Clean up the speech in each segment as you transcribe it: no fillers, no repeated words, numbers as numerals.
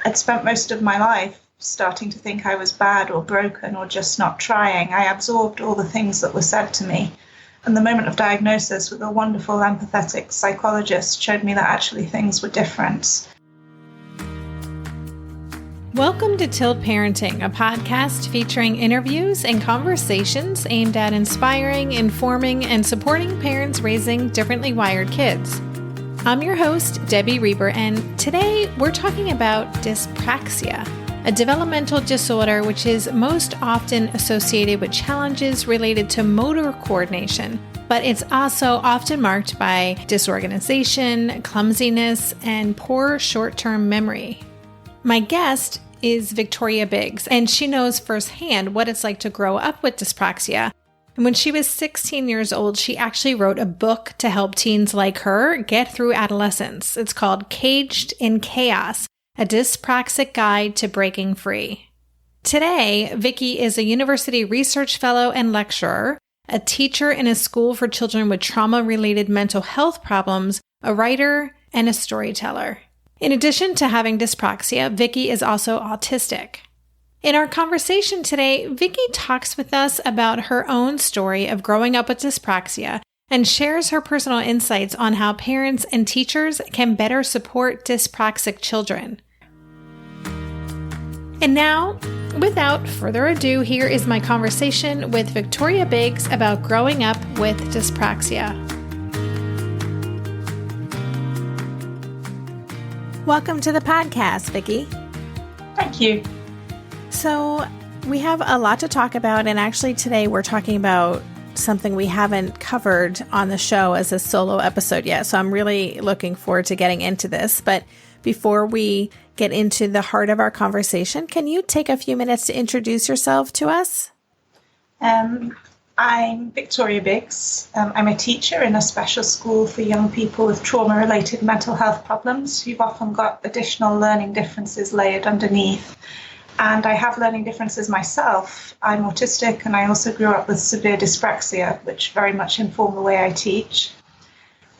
I'd spent most of my life starting to think I was bad or broken or just not trying. I absorbed all the things that were said to me. And the moment of diagnosis with a wonderful empathetic psychologist showed me that actually things were different. Welcome to Tilt Parenting, a podcast featuring interviews and conversations aimed at inspiring, informing, and supporting parents raising differently wired kids. I'm your host, Debbie Reber, and today we're talking about dyspraxia, a developmental disorder which is most often associated with challenges related to motor coordination, but it's also often marked by disorganization, clumsiness, and poor short-term memory. My guest is Victoria Biggs, and she knows firsthand what it's like to grow up with dyspraxia. And when she was 16 years old, she actually wrote a book to help teens like her get through adolescence. It's called Caged in Chaos, a Dyspraxic Guide to Breaking Free. Today, Vicky is a university research fellow and lecturer, a teacher in a school for children with trauma-related mental health problems, a writer, and a storyteller. In addition to having dyspraxia, Vicky is also autistic. In our conversation today, Vicky talks with us about her own story of growing up with dyspraxia and shares her personal insights on how parents and teachers can better support dyspraxic children. And now, without further ado, here is my conversation with Victoria Biggs about growing up with dyspraxia. Welcome to the podcast, Vicky. Thank you. So we have a lot to talk about, and actually today we're talking about something we haven't covered on the show as a solo episode yet. So I'm really looking forward to getting into this. But before we get into the heart of our conversation, can you take a few minutes to introduce yourself to us? I'm Victoria Biggs. I'm a teacher in a special school for young people with trauma-related mental health problems who've often got additional learning differences layered underneath. And I have learning differences myself. I'm autistic, and I also grew up with severe dyspraxia, which very much inform the way I teach.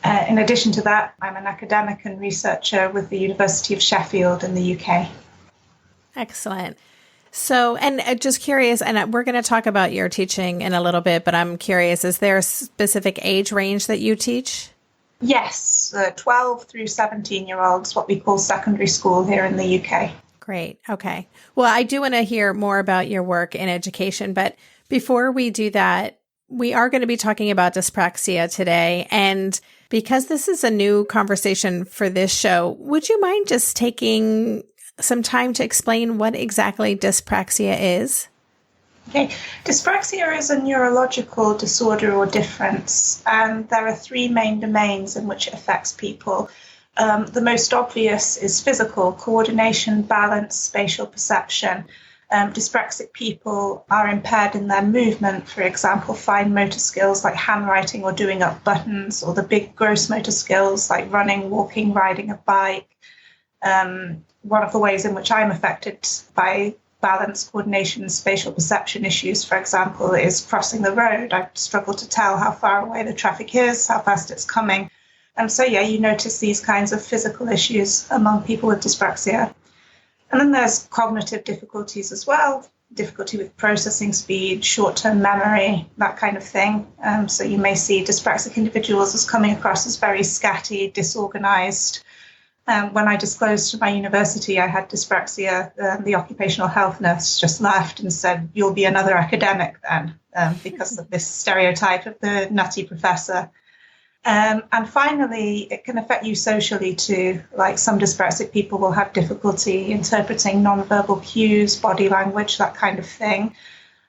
In addition to that, I'm an academic and researcher with the University of Sheffield in the UK. Excellent. So, and just curious, and we're going to talk about your teaching in a little bit, but I'm curious, is there a specific age range that you teach? Yes, 12 through 17-year-olds, what we call secondary school here in the UK. Great. Okay. Well, I do want to hear more about your work in education, but before we do that, we are going to be talking about dyspraxia today. And because this is a new conversation for this show, would you mind just taking some time to explain what exactly dyspraxia is? Okay, dyspraxia is a neurological disorder or difference, and there are three main domains in which it affects people. The most obvious is physical: coordination, balance, spatial perception. Dyspraxic people are impaired in their movement, for example, fine motor skills like handwriting or doing up buttons, or the big gross motor skills like running, walking, riding a bike. One of the ways in which I'm affected by balance, coordination, and spatial perception issues, for example, is crossing the road. I struggle to tell how far away the traffic is, how fast it's coming. And so, you notice these kinds of physical issues among people with dyspraxia. And then there's cognitive difficulties as well, difficulty with processing speed, short-term memory, that kind of thing. So you may see dyspraxic individuals as coming across as very scatty, disorganized. When I disclosed to my university I had dyspraxia, the occupational health nurse just laughed and said, "You'll be another academic then," because of this stereotype of the nutty professor. And finally, it can affect you socially too. Like some dyspraxic people will have difficulty interpreting nonverbal cues, body language, that kind of thing.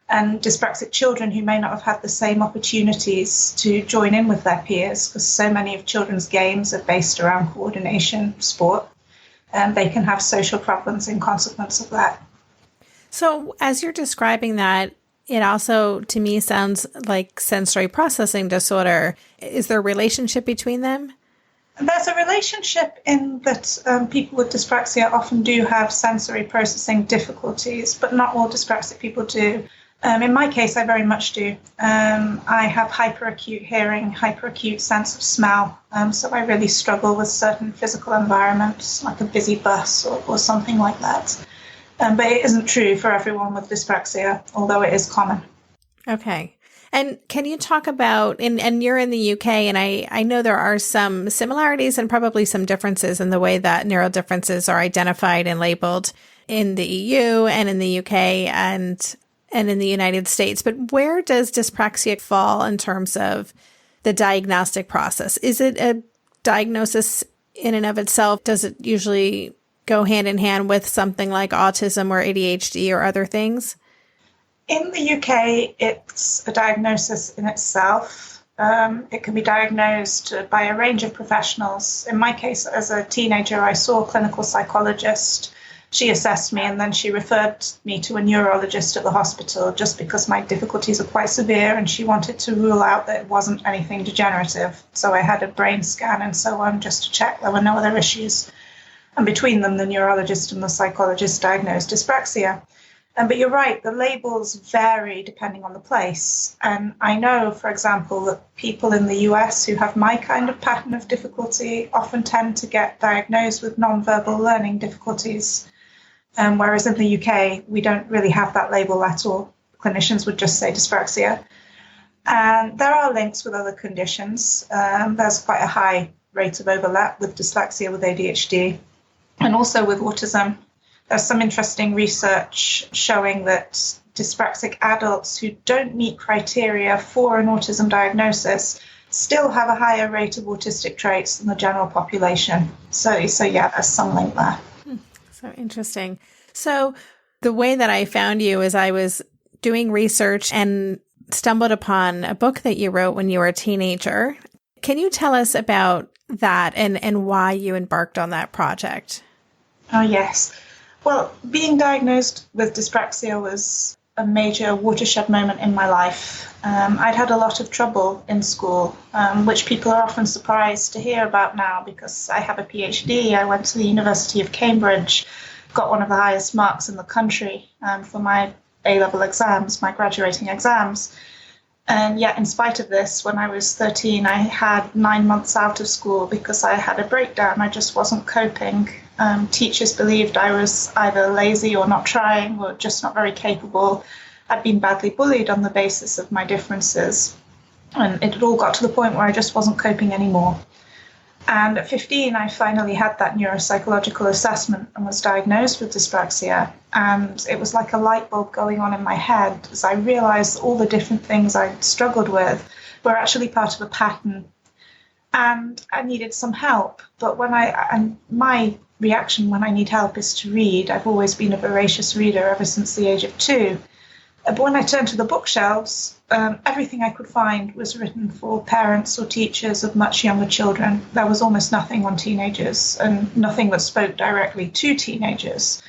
And dyspraxic children who may not have had the same opportunities to join in with their peers, because so many of children's games are based around coordination, sport, and they can have social problems in consequence of that. So as you're describing that, it also, to me, sounds like sensory processing disorder. Is there a relationship between them? There's a relationship in that people with dyspraxia often do have sensory processing difficulties, but not all dyspraxic people do. In my case, I very much do. I have hyperacute hearing, hyperacute sense of smell. So I really struggle with certain physical environments, like a busy bus or something like that. But it isn't true for everyone with dyspraxia, although it is common. Okay. And can you talk about, and you're in the UK, and I know there are some similarities and probably some differences in the way that neural differences are identified and labeled in the EU and in the UK and in the United States. But where does dyspraxia fall in terms of the diagnostic process? Is it a diagnosis in and of itself? Does it usually go hand in hand with something like autism or ADHD or other things? In the UK, it's a diagnosis in itself. It can be diagnosed by a range of professionals. In my case, as a teenager, I saw a clinical psychologist. She assessed me and then she referred me to a neurologist at the hospital just because my difficulties are quite severe and she wanted to rule out that it wasn't anything degenerative. So I had a brain scan and so on just to check there were no other issues. And between them, the neurologist and the psychologist diagnosed dyspraxia. But you're right, the labels vary depending on the place. And I know, for example, that people in the US who have my kind of pattern of difficulty often tend to get diagnosed with nonverbal learning difficulties. Whereas in the UK, we don't really have that label at all. Clinicians would just say dyspraxia. And there are links with other conditions. There's quite a high rate of overlap with dyslexia, with ADHD, and also with autism. There's some interesting research showing that dyspraxic adults who don't meet criteria for an autism diagnosis still have a higher rate of autistic traits than the general population. So yeah, there's some link there. So interesting. So the way that I found you is I was doing research and stumbled upon a book that you wrote when you were a teenager. Can you tell us about that and why you embarked on that project? Oh, yes. Well, being diagnosed with dyspraxia was a major watershed moment in my life. I'd had a lot of trouble in school, which people are often surprised to hear about now because I have a PhD. I went to the University of Cambridge, got one of the highest marks in the country for my A-level exams, my graduating exams. And yet, in spite of this, when I was 13, I had 9 months out of school because I had a breakdown. I just wasn't coping. Teachers believed I was either lazy or not trying or just not very capable. I'd been badly bullied on the basis of my differences. And it had all got to the point where I just wasn't coping anymore. And at 15, I finally had that neuropsychological assessment and was diagnosed with dyspraxia. And it was like a light bulb going on in my head as I realized all the different things I'd struggled with were actually part of a pattern. And I needed some help. But my reaction when I need help is to read. I've always been a voracious reader ever since the age of 2. But when I turned to the bookshelves, everything I could find was written for parents or teachers of much younger children. There was almost nothing on teenagers and nothing that spoke directly to teenagers.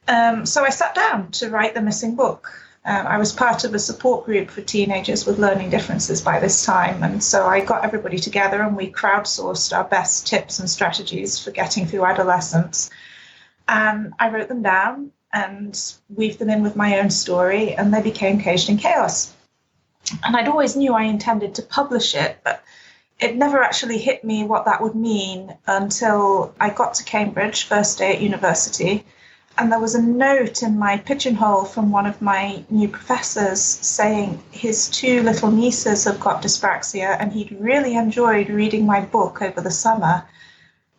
So I sat down to write the missing book. I was part of a support group for teenagers with learning differences by this time. And so I got everybody together and we crowdsourced our best tips and strategies for getting through adolescence. And I wrote them down and weaved them in with my own story, and they became Caged in Chaos. And I'd always knew I intended to publish it, but it never actually hit me what that would mean until I got to Cambridge, first day at university. And there was a note in my pigeonhole from one of my new professors saying his 2 little nieces have got dyspraxia and he'd really enjoyed reading my book over the summer.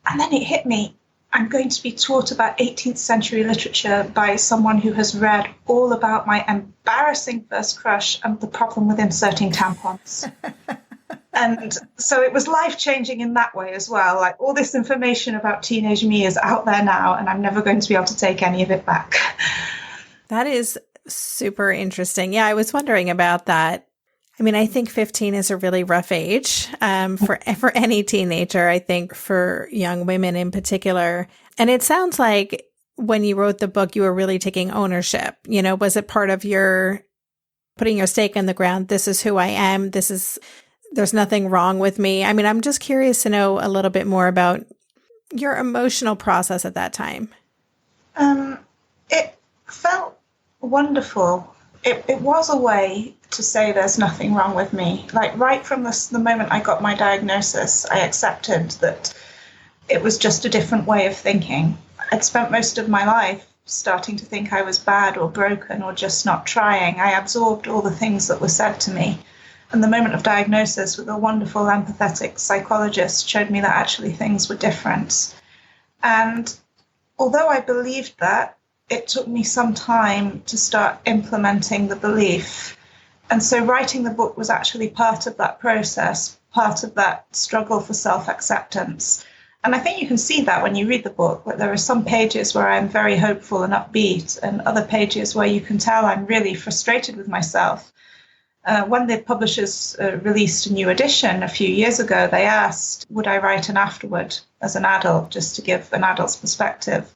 And then it hit me. I'm going to be taught about 18th century literature by someone who has read all about my embarrassing first crush and the problem with inserting tampons. And so it was life-changing in that way as well. Like, all this information about teenage me is out there now, and I'm never going to be able to take any of it back. That is super interesting. Yeah, I was wondering about that. I mean, I think 15 is a really rough age for any teenager, I think for young women in particular. And it sounds like when you wrote the book, you were really taking ownership. You know, was it part of your putting your stake in the ground? This is who I am. There's nothing wrong with me. I mean, I'm just curious to know a little bit more about your emotional process at that time. It felt wonderful. it was a way to say there's nothing wrong with me. Like right from the moment I got my diagnosis, I accepted that it was just a different way of thinking. I'd spent most of my life starting to think I was bad or broken or just not trying. I absorbed all the things that were said to me. And the moment of diagnosis with a wonderful empathetic psychologist showed me that actually things were different. And although I believed that, it took me some time to start implementing the belief. And so writing the book was actually part of that process, part of that struggle for self-acceptance. And I think you can see that when you read the book, that there are some pages where I'm very hopeful and upbeat, and other pages where you can tell I'm really frustrated with myself. When the publishers released a new edition a few years ago, they asked, would I write an afterword as an adult, just to give an adult's perspective?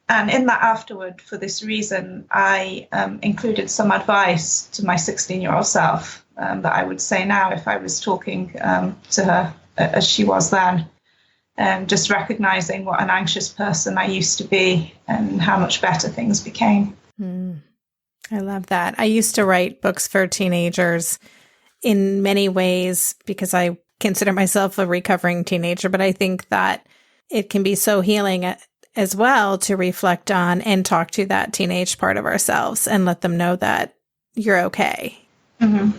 And in that afterword, for this reason, I included some advice to my 16-year-old self that I would say now if I was talking to her as she was then. Just recognizing what an anxious person I used to be and how much better things became. I love that. I used to write books for teenagers in many ways because I consider myself a recovering teenager, but I think that it can be so healing as well to reflect on and talk to that teenage part of ourselves and let them know that you're okay. Mm-hmm.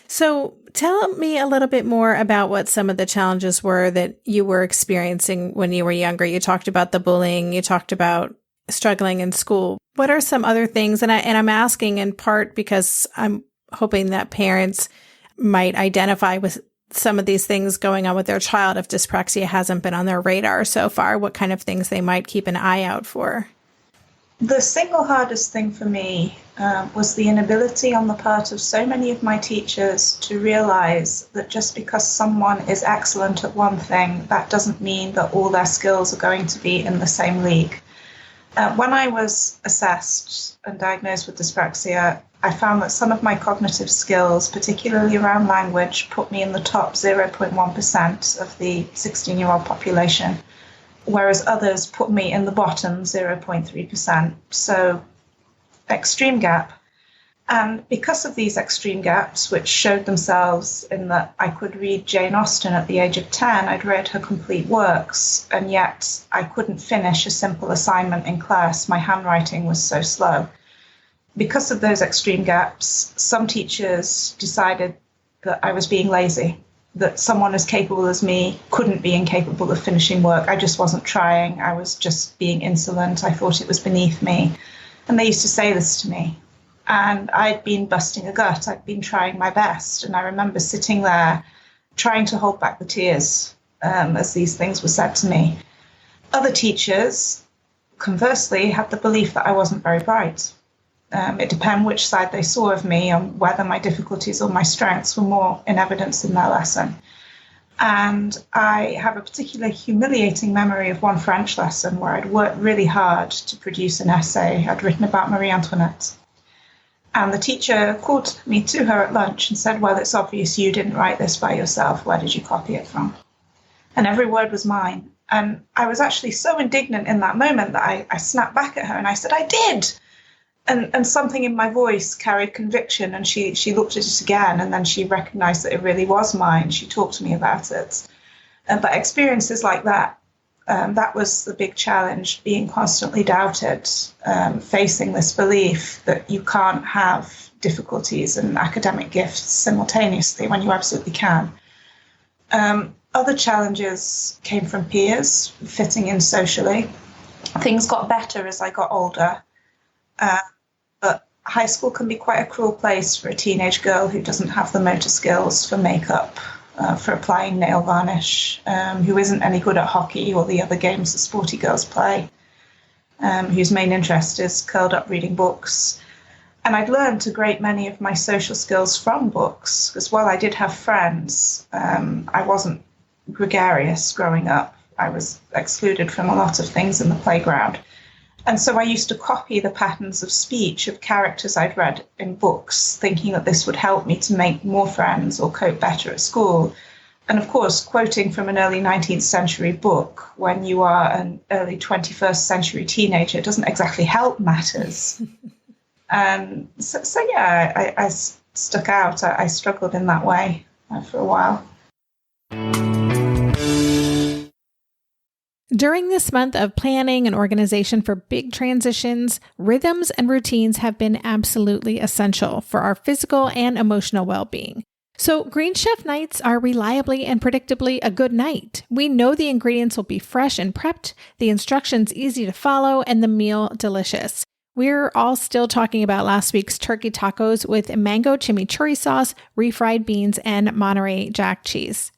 So tell me a little bit more about what some of the challenges were that you were experiencing when you were younger. You talked about the bullying, you talked about struggling in school. What are some other things? And I'm asking in part because I'm hoping that parents might identify with some of these things going on with their child if dyspraxia hasn't been on their radar so far, what kind of things they might keep an eye out for. The single hardest thing for me was the inability on the part of so many of my teachers to realize that just because someone is excellent at one thing, that doesn't mean that all their skills are going to be in the same league. When I was assessed and diagnosed with dyspraxia, I found that some of my cognitive skills, particularly around language, put me in the top 0.1% of the 16-year-old population, whereas others put me in the bottom 0.3%. So extreme gap. And because of these extreme gaps, which showed themselves in that I could read Jane Austen at the age of 10, I'd read her complete works, and yet I couldn't finish a simple assignment in class. My handwriting was so slow. Because of those extreme gaps, some teachers decided that I was being lazy, that someone as capable as me couldn't be incapable of finishing work. I just wasn't trying. I was just being insolent. I thought it was beneath me. And they used to say this to me. And I'd been busting a gut. I'd been trying my best. And I remember sitting there trying to hold back the tears as these things were said to me. Other teachers, conversely, had the belief that I wasn't very bright. It depended which side they saw of me on whether my difficulties or my strengths were more in evidence in their lesson. And I have a particularly humiliating memory of one French lesson where I'd worked really hard to produce an essay I'd written about Marie Antoinette. And the teacher called me to her at lunch and said, well, it's obvious you didn't write this by yourself. Where did you copy it from? And every word was mine. And I was actually so indignant in that moment that I snapped back at her and I said, I did. And something in my voice carried conviction, and she looked at it again, and then she recognized that it really was mine. She talked to me about it. But experiences like that, that was the big challenge, being constantly doubted, facing this belief that you can't have difficulties and academic gifts simultaneously when you absolutely can. Other challenges came from peers, fitting in socially. Things got better as I got older. But high school can be quite a cruel place for a teenage girl who doesn't have the motor skills for makeup, for applying nail varnish, who isn't any good at hockey or the other games that sporty girls play, whose main interest is curled up reading books. And I'd learned a great many of my social skills from books, because while I did have friends, I wasn't gregarious growing up. I was excluded from a lot of things in the playground. And so I used to copy the patterns of speech of characters I'd read in books, thinking that this would help me to make more friends or cope better at school. And of course, quoting from an early 19th century book when you are an early 21st century teenager doesn't exactly help matters. So yeah, I stuck out. I struggled in that way for a while. During this month of planning and organization for big transitions, rhythms and routines have been absolutely essential for our physical and emotional well-being. So Green Chef nights are reliably and predictably a good night. We know the ingredients will be fresh and prepped, the instructions easy to follow, and the meal delicious. We're all still talking about last week's turkey tacos with mango chimichurri sauce, refried beans, and Monterey Jack cheese.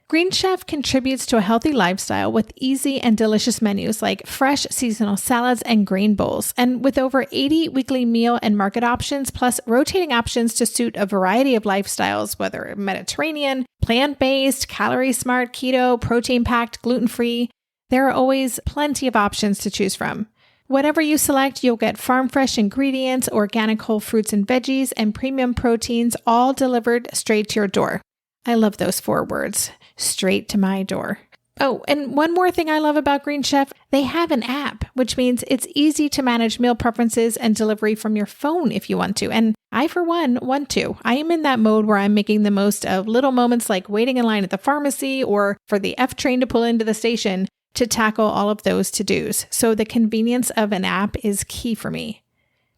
Green Chef contributes to a healthy lifestyle with easy and delicious menus like fresh seasonal salads and grain bowls. And with over 80 weekly meal and market options, plus rotating options to suit a variety of lifestyles, whether Mediterranean, plant-based, calorie-smart, keto, protein-packed, gluten-free, there are always plenty of options to choose from. Whatever you select, you'll get farm-fresh ingredients, organic whole fruits and veggies, and premium proteins, all delivered straight to your door. I love those 4 words. Straight to my door. Oh, and one more thing I love about Green Chef, they have an app, which means it's easy to manage meal preferences and delivery from your phone if you want to. And I, for one, want to. I am in that mode where I'm making the most of little moments like waiting in line at the pharmacy or for the F train to pull into the station to tackle all of those to-dos. So the convenience of an app is key for me.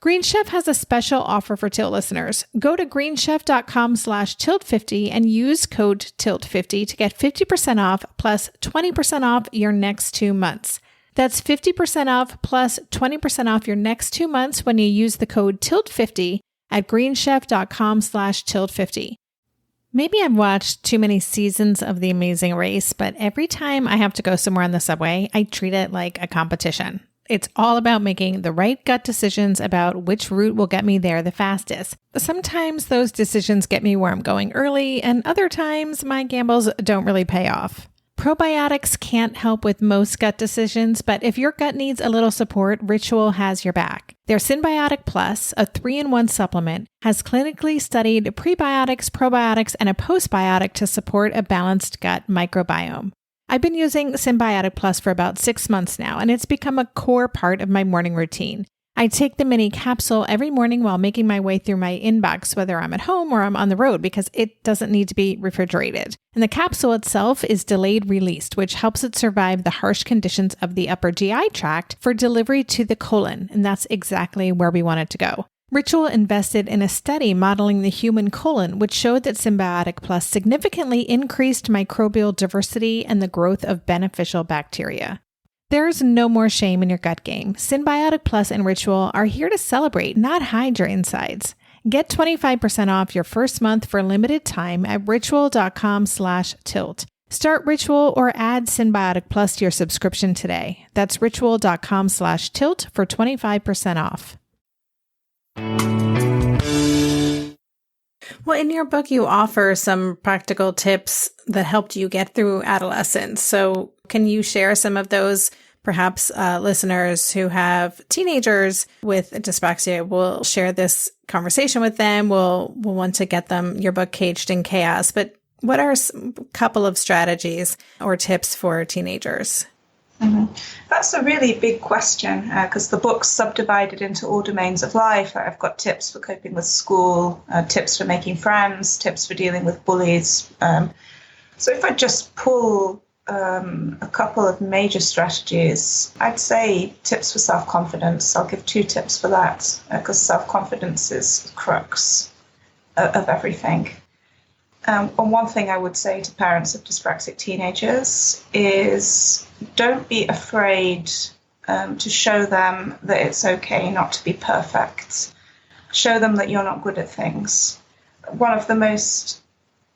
Green Chef has a special offer for Tilt listeners. Go to greenchef.com/tilt50 and use code TILT50 to get 50% off plus 20% off your next 2 months. That's 50% off plus 20% off your next 2 months when you use the code TILT50 at greenchef.com/tilt50. Maybe I've watched too many seasons of The Amazing Race, but every time I have to go somewhere on the subway, I treat it like a competition. It's all about making the right gut decisions about which route will get me there the fastest. Sometimes those decisions get me where I'm going early, and other times my gambles don't really pay off. Probiotics can't help with most gut decisions, but if your gut needs a little support, Ritual has your back. Their Synbiotic Plus, a 3-in-1 supplement, has clinically studied prebiotics, probiotics, and a postbiotic to support a balanced gut microbiome. I've been using Synbiotic Plus for about 6 months now, and it's become a core part of my morning routine. I take the mini capsule every morning while making my way through my inbox, whether I'm at home or I'm on the road, because it doesn't need to be refrigerated. And the capsule itself is delayed released, which helps it survive the harsh conditions of the upper GI tract for delivery to the colon, and that's exactly where we want it to go. Ritual invested in a study modeling the human colon, which showed that Synbiotic Plus significantly increased microbial diversity and the growth of beneficial bacteria. There's no more shame in your gut game. Synbiotic Plus and Ritual are here to celebrate, not hide your insides. Get 25% off your first month for limited time at ritual.com/tilt. Start Ritual or add Synbiotic Plus to your subscription today. That's ritual.com/tilt for 25% off. Well, in your book, you offer some practical tips that helped you get through adolescence. So can you share some of those? Perhaps listeners who have teenagers with dyspraxia will share this conversation with them. We'll want to get them your book, Caged in Chaos. But what are a couple of strategies or tips for teenagers? Mm-hmm. That's a really big question because the book's subdivided into all domains of life. I've got tips for coping with school, tips for making friends, tips for dealing with bullies. So if I just pull a couple of major strategies, I'd say tips for self-confidence. I'll give 2 tips for that because self-confidence is the crux of everything. And one thing I would say to parents of dyspraxic teenagers is don't be afraid to show them that it's okay not to be perfect. Show them that you're not good at things. One of the most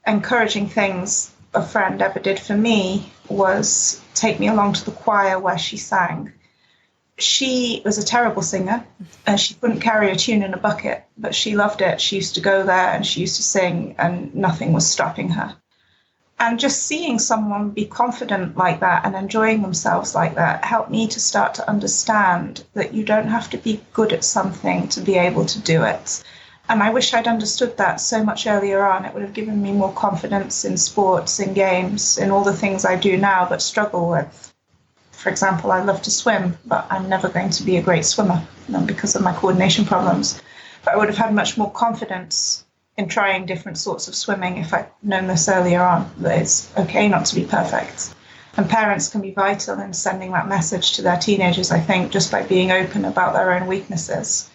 encouraging things a friend ever did for me was take me along to the choir where she sang. She was a terrible singer and she couldn't carry a tune in a bucket, but she loved it. She used to go there and she used to sing and nothing was stopping her. And just seeing someone be confident like that and enjoying themselves like that helped me to start to understand that you don't have to be good at something to be able to do it. And I wish I'd understood that so much earlier on. It would have given me more confidence in sports, in games, in all the things I do now but struggle with. For example, I love to swim, but I'm never going to be a great swimmer because of my coordination problems. but I would have had much more confidence in trying different sorts of swimming if I'd known this earlier on, that it's okay not to be perfect. And parents can be vital in sending that message to their teenagers, I think, just by being open about their own weaknesses.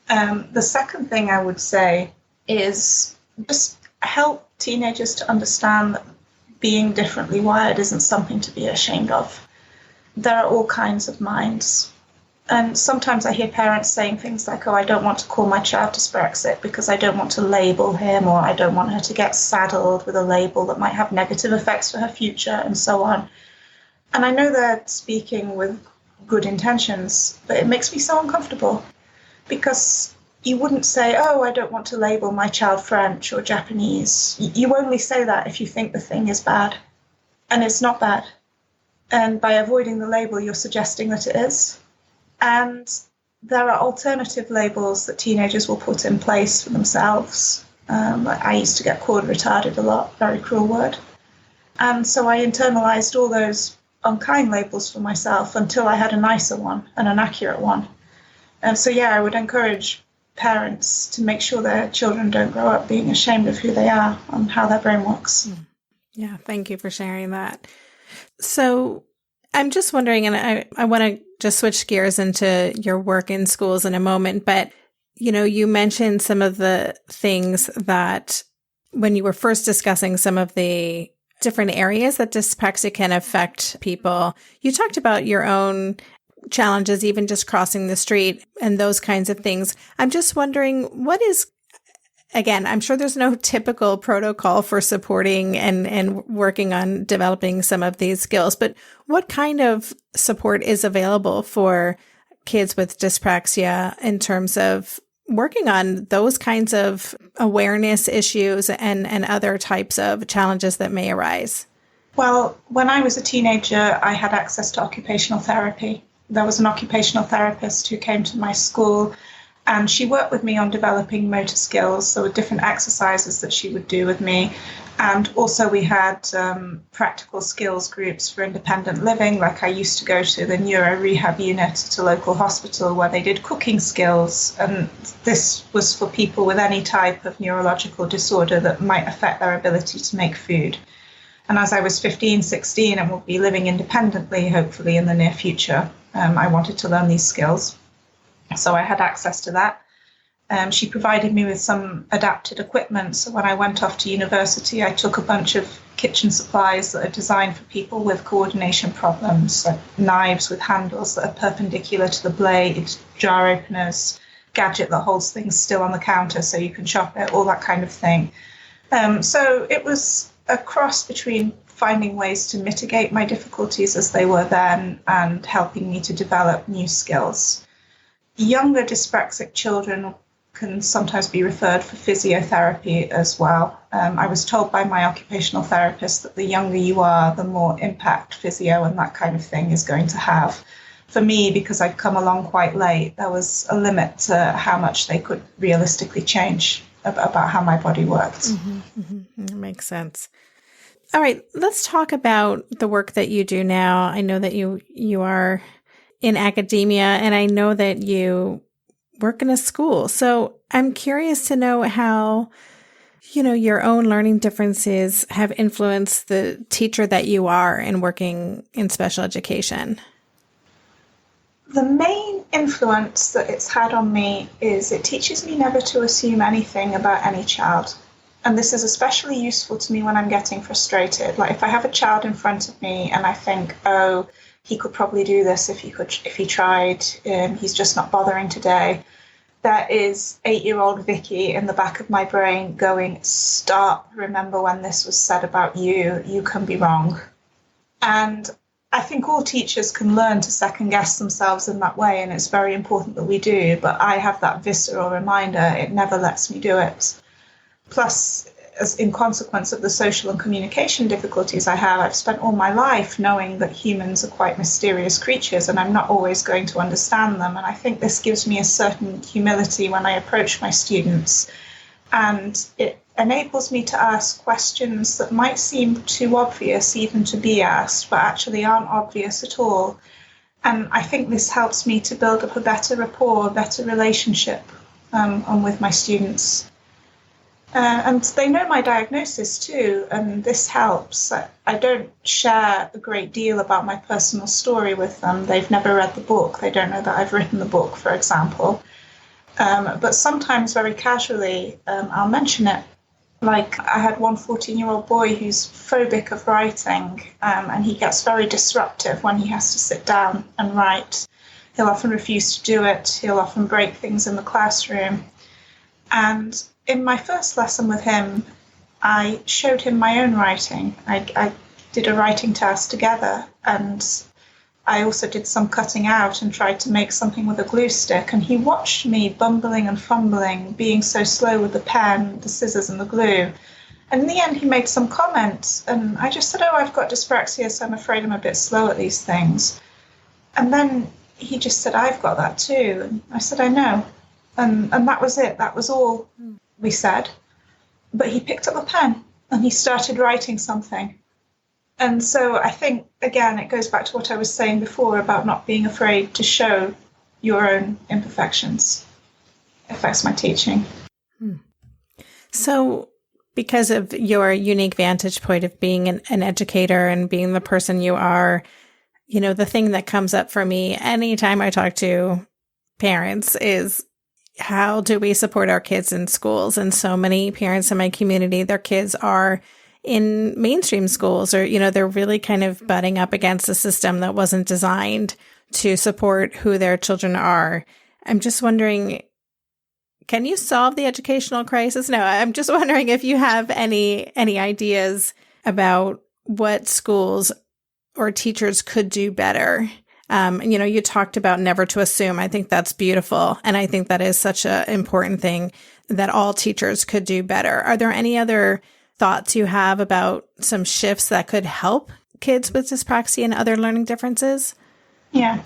The second thing I would say is just help teenagers to understand that being differently wired isn't something to be ashamed of. There are all kinds of minds. And sometimes I hear parents saying things like, oh, I don't want to call my child dyspraxic because I don't want to label him, or I don't want her to get saddled with a label that might have negative effects for her future, and so on. And I know they're speaking with good intentions, but it makes me so uncomfortable, because you wouldn't say, oh, I don't want to label my child French or Japanese. You only say that if you think the thing is bad, and it's not bad. And by avoiding the label, you're suggesting that it is. And there are alternative labels that teenagers will put in place for themselves. I used to get called retarded a lot, very cruel word. And so I internalized all those unkind labels for myself until I had a nicer one and an accurate one. And so, yeah, I would encourage parents to make sure their children don't grow up being ashamed of who they are and how their brain works. Yeah, thank you for sharing that. So I'm just wondering, and I want to just switch gears into your work in schools in a moment, but, you know, you mentioned some of the things that when you were first discussing some of the different areas that dyspraxia can affect people, you talked about your own challenges, even just crossing the street and those kinds of things. I'm just wondering, what is, again, I'm sure there's no typical protocol for supporting and working on developing some of these skills, but what kind of support is available for kids with dyspraxia in terms of working on those kinds of awareness issues and other types of challenges that may arise? Well, when I was a teenager, I had access to occupational therapy. There was an occupational therapist who came to my school, and she worked with me on developing motor skills. There were different exercises that she would do with me. And also we had practical skills groups for independent living. Like I used to go to the neuro rehab unit at a local hospital where they did cooking skills. And this was for people with any type of neurological disorder that might affect their ability to make food. And as I was 15, 16, and will be living independently, hopefully in the near future, I wanted to learn these skills. So I had access to that. She provided me with some adapted equipment. So when I went off to university, I took a bunch of kitchen supplies that are designed for people with coordination problems, like knives with handles that are perpendicular to the blade, jar openers, gadget that holds things still on the counter so you can chop it, all that kind of thing. So it was a cross between finding ways to mitigate my difficulties as they were then and helping me to develop new skills. Younger dyspraxic children can sometimes be referred for physiotherapy as well. I was told by my occupational therapist that the younger you are, the more impact physio and that kind of thing is going to have. For me, because I'd come along quite late, there was a limit to how much they could realistically change about how my body worked. That makes sense. All right, let's talk about the work that you do now. I know that you are in academia, and I know that you work in a school. So I'm curious to know how, your own learning differences have influenced the teacher that you are in working in special education. The main influence that it's had on me is it teaches me never to assume anything about any child. And this is especially useful to me when I'm getting frustrated. Like if I have a child in front of me and I think, oh, he could probably do this if he tried, he's just not bothering today. There is 8-year-old Vicky in the back of my brain going, stop, remember when this was said about you, you can be wrong. And I think all teachers can learn to second guess themselves in that way, and it's very important that we do, but I have that visceral reminder, it never lets me do it. Plus, as in consequence of the social and communication difficulties I have, I've spent all my life knowing that humans are quite mysterious creatures and I'm not always going to understand them. And I think this gives me a certain humility when I approach my students. And it enables me to ask questions that might seem too obvious even to be asked, but actually aren't obvious at all. And I think this helps me to build up a better rapport, a better relationship on with my students. And they know my diagnosis too, and this helps. I don't share a great deal about my personal story with them. They've never read the book. They don't know that I've written the book, for example. But sometimes very casually, I'll mention it. Like I had one 14-year-old boy who's phobic of writing, and he gets very disruptive when he has to sit down and write. He'll often refuse to do it. He'll often break things in the classroom. And in my first lesson with him, I showed him my own writing. I did a writing task together, and I also did some cutting out and tried to make something with a glue stick. And he watched me bumbling and fumbling, being so slow with the pen, the scissors and the glue. And in the end, he made some comments, and I just said, I've got dyspraxia, so I'm afraid I'm a bit slow at these things. And then he just said, I've got that too. And I said, I know. And that was it. That was all we said. But he picked up a pen and he started writing something. And so I think, again, it goes back to what I was saying before about not being afraid to show your own imperfections. It affects my teaching. So because of your unique vantage point of being an educator and being the person you are, the thing that comes up for me anytime I talk to parents is, how do we support our kids in schools? And so many parents in my community, their kids are in mainstream schools, or, they're really kind of butting up against a system that wasn't designed to support who their children are. I'm just wondering, can you solve the educational crisis? No, I'm just wondering if you have any ideas about what schools or teachers could do better. You talked about never to assume. I think that's beautiful. And I think that is such an important thing that all teachers could do better. Are there any other thoughts you have about some shifts that could help kids with dyspraxia and other learning differences? Yeah,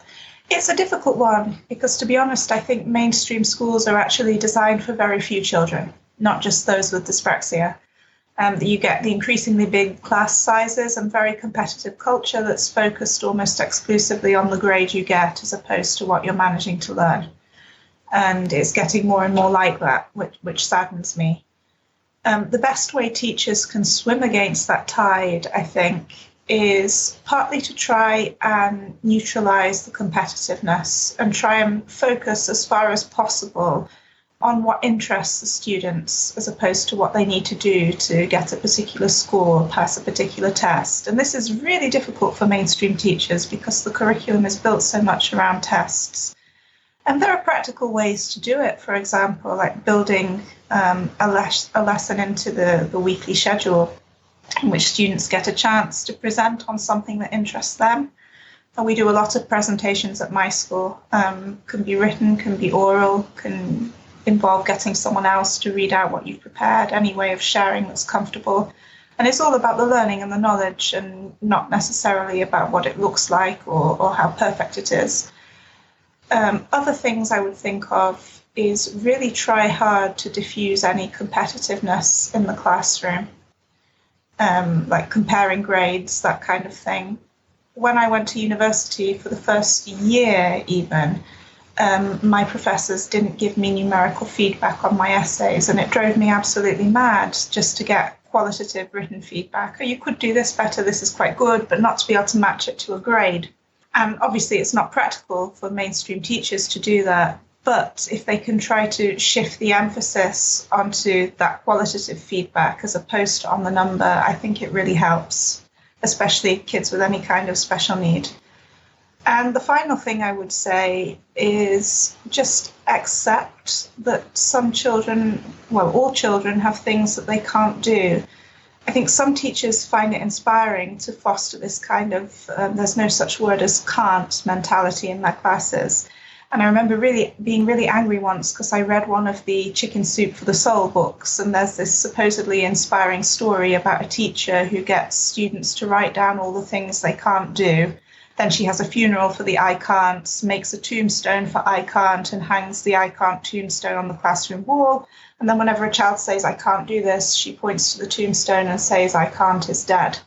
it's a difficult one because, to be honest, I think mainstream schools are actually designed for very few children, not just those with dyspraxia. You get the increasingly big class sizes and very competitive culture that's focused almost exclusively on the grade you get as opposed to what you're managing to learn. And it's getting more and more like that, which saddens me. The best way teachers can swim against that tide, I think, is partly to try and neutralize the competitiveness and try and focus as far as possible on what interests the students as opposed to what they need to do to get a particular score or pass a particular test. And this is really difficult for mainstream teachers because the curriculum is built so much around tests. And there are practical ways to do it, for example, like building a lesson into the weekly schedule in which students get a chance to present on something that interests them. And we do a lot of presentations at my school. Can be written, can be oral, can involve getting someone else to read out what you've prepared, any way of sharing that's comfortable. And it's all about the learning and the knowledge and not necessarily about what it looks like or how perfect it is. Other things I would think of is really try hard to diffuse any competitiveness in the classroom, like comparing grades, that kind of thing. When I went to university for the first year even, my professors didn't give me numerical feedback on my essays, and it drove me absolutely mad just to get qualitative written feedback. Oh, you could do this better, this is quite good, but not to be able to match it to a grade. And obviously it's not practical for mainstream teachers to do that, but if they can try to shift the emphasis onto that qualitative feedback as opposed to on the number, I think it really helps, especially kids with any kind of special need. And the final thing I would say is just accept that some children, well, all children have things that they can't do. I think some teachers find it inspiring to foster this kind of, there's no such word as can't mentality in their classes. And I remember being really angry once because I read one of the Chicken Soup for the Soul books, and there's this supposedly inspiring story about a teacher who gets students to write down all the things they can't do. Then she has a funeral for the I can'ts, makes a tombstone for I can't, and hangs the I can't tombstone on the classroom wall. And then whenever a child says, I can't do this, she points to the tombstone and says, I can't is dead.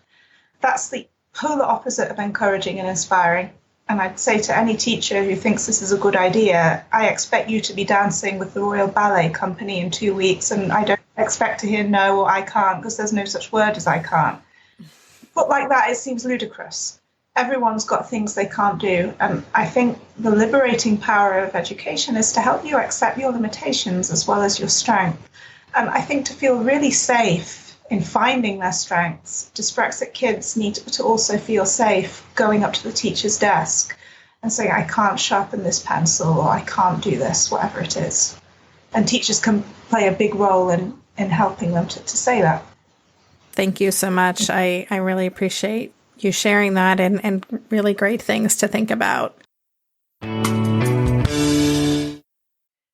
That's the polar opposite of encouraging and inspiring. And I'd say to any teacher who thinks this is a good idea, I expect you to be dancing with the Royal Ballet Company in 2 weeks, and I don't expect to hear no or I can't, because there's no such word as I can't. But like that, it seems ludicrous. Everyone's got things they can't do. And I think the liberating power of education is to help you accept your limitations as well as your strength. And I think to feel really safe in finding their strengths, dyspraxic kids need to also feel safe going up to the teacher's desk and saying, I can't sharpen this pencil, or I can't do this, whatever it is. And teachers can play a big role in helping them to say that. Thank you so much. I really appreciate you sharing that, and really great things to think about.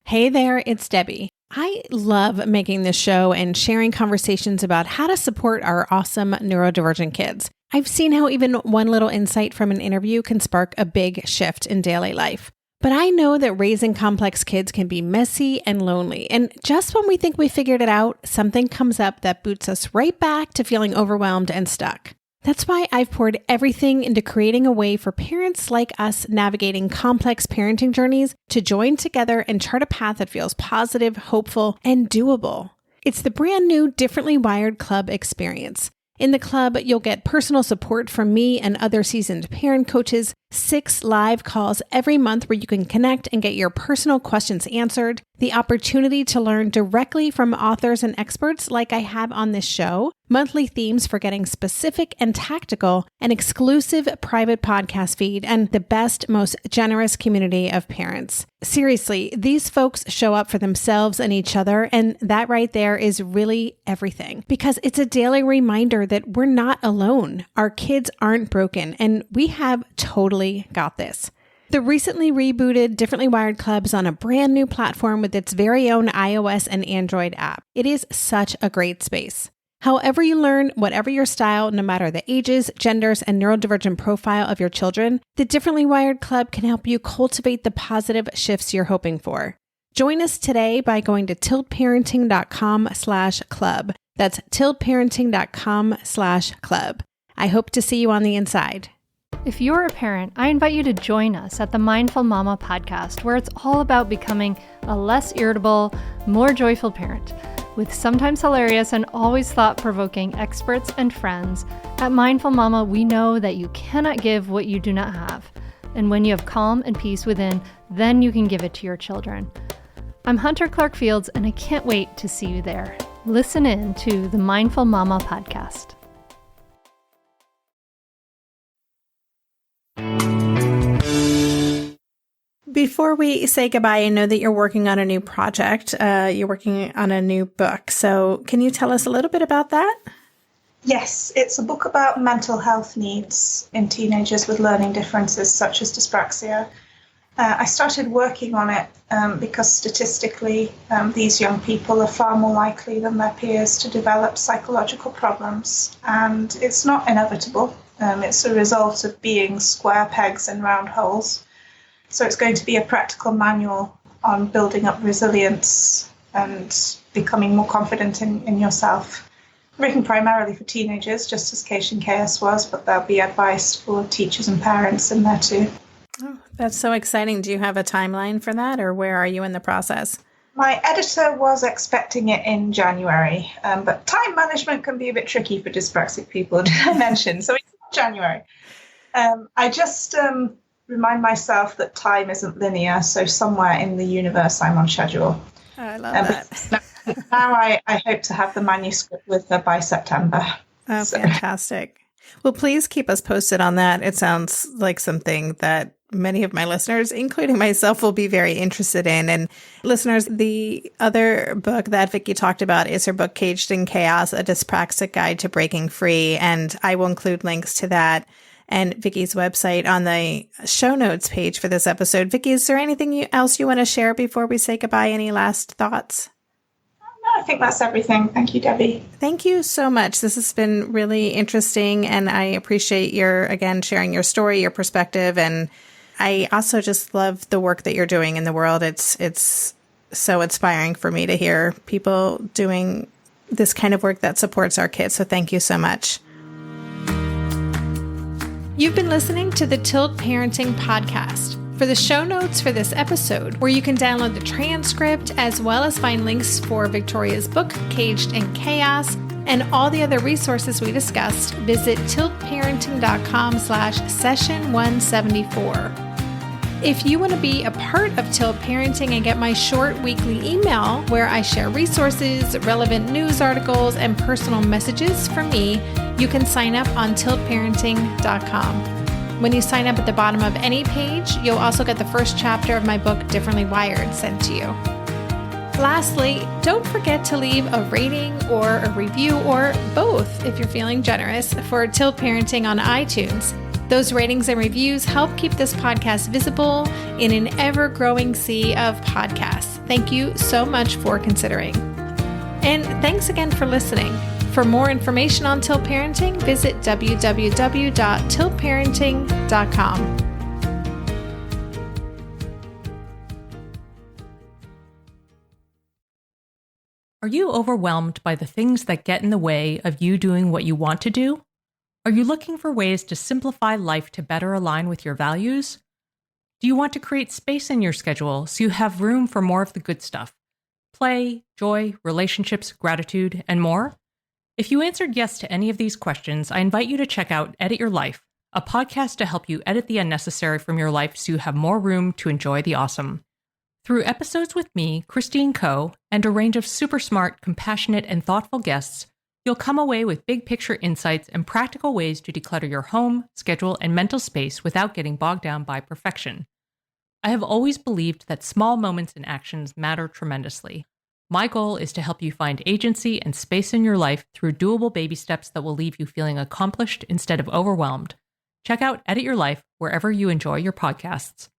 Hey there, it's Debbie. I love making this show and sharing conversations about how to support our awesome neurodivergent kids. I've seen how even one little insight from an interview can spark a big shift in daily life. But I know that raising complex kids can be messy and lonely. And just when we think we figured it out, something comes up that boots us right back to feeling overwhelmed and stuck. That's why I've poured everything into creating a way for parents like us navigating complex parenting journeys to join together and chart a path that feels positive, hopeful, and doable. It's the brand new Differently Wired Club experience. In the club, you'll get personal support from me and other seasoned parent coaches, 6 live calls every month where you can connect and get your personal questions answered, the opportunity to learn directly from authors and experts like I have on this show, monthly themes for getting specific and tactical, an exclusive private podcast feed, and the best, most generous community of parents. Seriously, these folks show up for themselves and each other, and that right there is really everything, because it's a daily reminder that we're not alone. Our kids aren't broken, and we have totally got this. The recently rebooted Differently Wired Club is on a brand new platform with its very own iOS and Android app. It is such a great space. However you learn, whatever your style, no matter the ages, genders, and neurodivergent profile of your children, the Differently Wired Club can help you cultivate the positive shifts you're hoping for. Join us today by going to tiltparenting.com/club. That's tiltparenting.com/club. I hope to see you on the inside. If you're a parent, I invite you to join us at the Mindful Mama podcast, where it's all about becoming a less irritable, more joyful parent. With sometimes hilarious and always thought-provoking experts and friends, at Mindful Mama, we know that you cannot give what you do not have. And when you have calm and peace within, then you can give it to your children. I'm Hunter Clark Fields, and I can't wait to see you there. Listen in to the Mindful Mama podcast. Before we say goodbye, I know that you're working on a new project. You're working on a new book. So can you tell us a little bit about that? Yes, it's a book about mental health needs in teenagers with learning differences such as dyspraxia. I started working on it because statistically, these young people are far more likely than their peers to develop psychological problems. And it's not inevitable. It's a result of being square pegs in round holes. So it's going to be a practical manual on building up resilience and becoming more confident in yourself. Written primarily for teenagers, just as Cache and Chaos was, but there'll be advice for teachers and parents in there too. Oh, that's so exciting. Do you have a timeline for that, or where are you in the process? My editor was expecting it in January, but time management can be a bit tricky for dyspraxic people, did I mention? So it's not January. I just remind myself that time isn't linear, so somewhere in the universe I'm on schedule. Oh, I love that. Now I hope to have the manuscript with her by September. Oh, fantastic. Well, please keep us posted on that. It sounds like something that many of my listeners, including myself, will be very interested in. And listeners, the other book that Vicky talked about is her book, Caged in Chaos, A Dyspraxic Guide to Breaking Free. And I will include links to that and Vicky's website on the show notes page for this episode. Vicky, is there anything else you want to share before we say goodbye? Any last thoughts? No, I think that's everything. Thank you, Debbie. Thank you so much. This has been really interesting, and I appreciate your, again, sharing your story, your perspective, and I also just love the work that you're doing in the world. It's so inspiring for me to hear people doing this kind of work that supports our kids. So thank you so much. You've been listening to the Tilt Parenting Podcast. For the show notes for this episode, where you can download the transcript as well as find links for Victoria's book, Caged in Chaos, and all the other resources we discussed, visit tiltparenting.com/session174. If you want to be a part of Tilt Parenting and get my short weekly email where I share resources, relevant news articles, and personal messages from me, you can sign up on tiltparenting.com. When you sign up at the bottom of any page, you'll also get the first chapter of my book, Differently Wired, sent to you. Lastly, don't forget to leave a rating or a review, or both if you're feeling generous, for Tilt Parenting on iTunes. Those ratings and reviews help keep this podcast visible in an ever-growing sea of podcasts. Thank you so much for considering. And thanks again for listening. For more information on Tilt Parenting, visit www.tiltparenting.com. Are you overwhelmed by the things that get in the way of you doing what you want to do? Are you looking for ways to simplify life to better align with your values? Do you want to create space in your schedule so you have room for more of the good stuff? Play, joy, relationships, gratitude, and more? If you answered yes to any of these questions, I invite you to check out Edit Your Life, a podcast to help you edit the unnecessary from your life so you have more room to enjoy the awesome. Through episodes with me, Christine Coe, and a range of super smart, compassionate, and thoughtful guests, you'll come away with big picture insights and practical ways to declutter your home, schedule, and mental space without getting bogged down by perfection. I have always believed that small moments and actions matter tremendously. My goal is to help you find agency and space in your life through doable baby steps that will leave you feeling accomplished instead of overwhelmed. Check out Edit Your Life wherever you enjoy your podcasts.